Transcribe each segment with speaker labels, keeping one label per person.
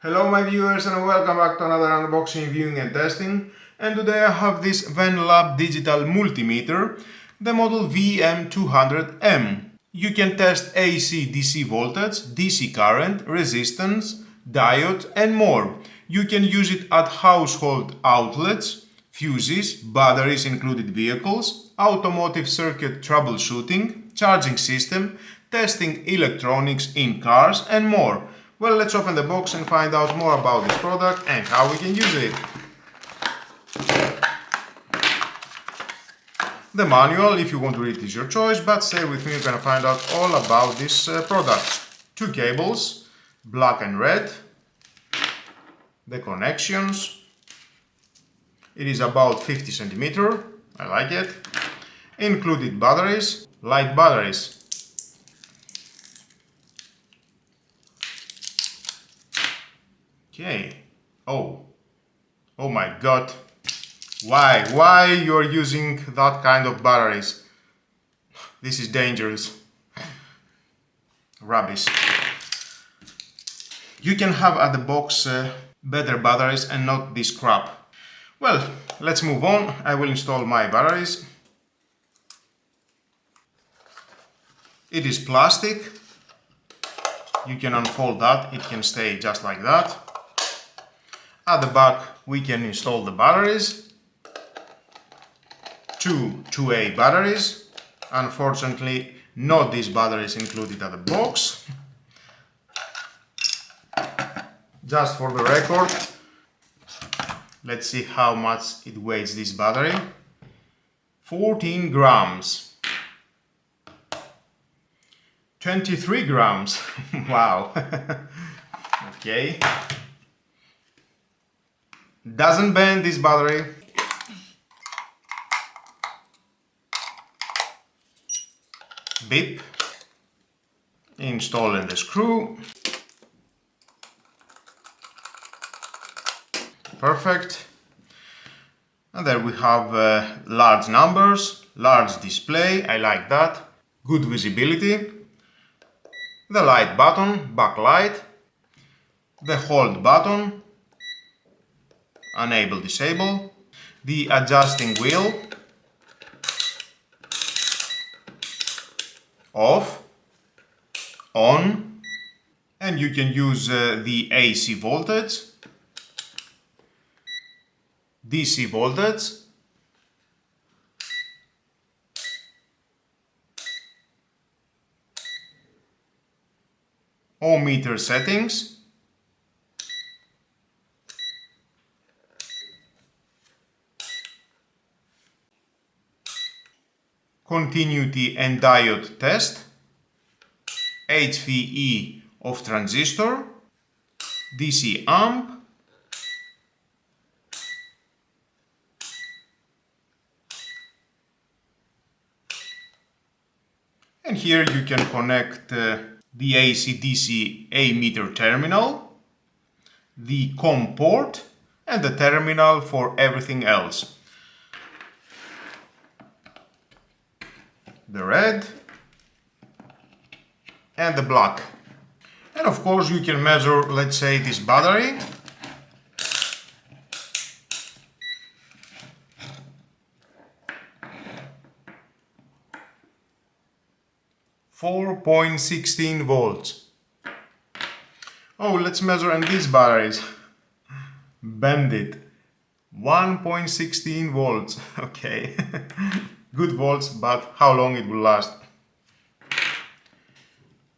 Speaker 1: Hello my viewers and welcome back to another unboxing, viewing and testing. And today I have this VENLAB digital multimeter, the model VM200M. You can test AC DC voltage, DC current, resistance, diode and more. You can use it at household outlets, fuses, batteries included vehicles, automotive circuit troubleshooting, charging system, testing electronics in cars and more. Well, let's open the box and find out more about this product and how we can use it. The manual, if you want to read it, is your choice, but stay with me, you're gonna find out all about this product. Two cables, black and red, the connections. It is about 50 centimeter, I like it. Included batteries, light batteries. Okay. Oh my god. Why you're using that kind of batteries? This is dangerous. Rubbish. You can have at the box better batteries and not this crap. Well, let's move on. I will install my batteries. It is plastic. You can unfold that, it can stay just like that. At the back we can install the batteries. Two 2A batteries. Unfortunately, not these batteries included at the box. Just for the record, let's see how much it weighs, this battery. 14 grams. 23 grams. Wow. Okay. Doesn't bend, this battery. Beep. Installing the screw. Perfect. And there we have large numbers, large display, I like that. Good visibility. The light button, backlight. The hold button. Enable, disable, the adjusting wheel, off, on, and you can use the AC voltage, DC voltage, ohmmeter settings, continuity and diode test, HVE of transistor, DC amp, and here you can connect the AC-DC ammeter terminal, the COM port, and the terminal for everything else. The red and the black. And of course you can measure, let's say, this battery. .16 volts. Oh, let's measure in these batteries. Bend it. 1.16 volts. Okay. Good volts, but how long it will last?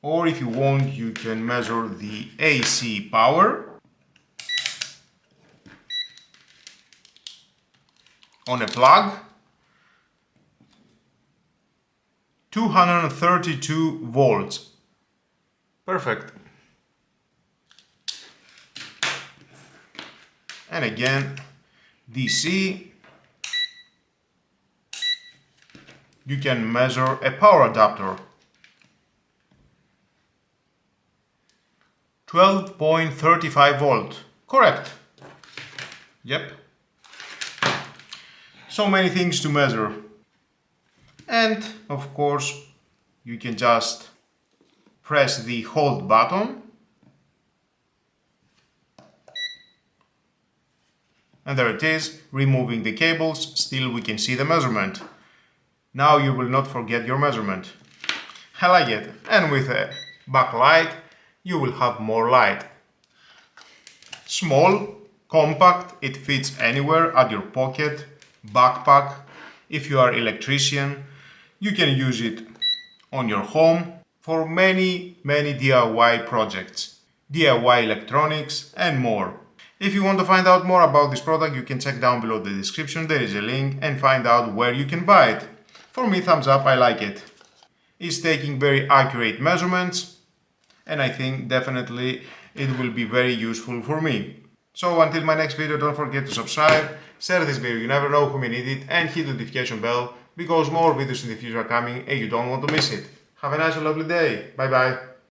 Speaker 1: Or if you want, you can measure the AC power on a plug. 232 volts. Perfect. And again, DC. You can measure a power adapter. 12.35 volt. Correct. Yep. So many things to measure. And of course, you can just press the hold button And there it is, removing the cables, still we can see the measurement. Now you will not forget your measurement. I like it. And with a backlight, you will have more light. Small, compact, it fits anywhere at your pocket, backpack. If you are an electrician, you can use it on your home for many DIY projects, DIY electronics and more. If you want to find out more about this product, you can check down below the description, there is a link, and find out where you can buy it. For me, thumbs up, I like it. It's taking very accurate measurements, and I think definitely it will be very useful for me. So until my next video, don't forget to subscribe, share this video, you never know who may need it, and hit the notification bell because more videos in the future are coming and you don't want to miss it. Have a nice and lovely day. Bye bye.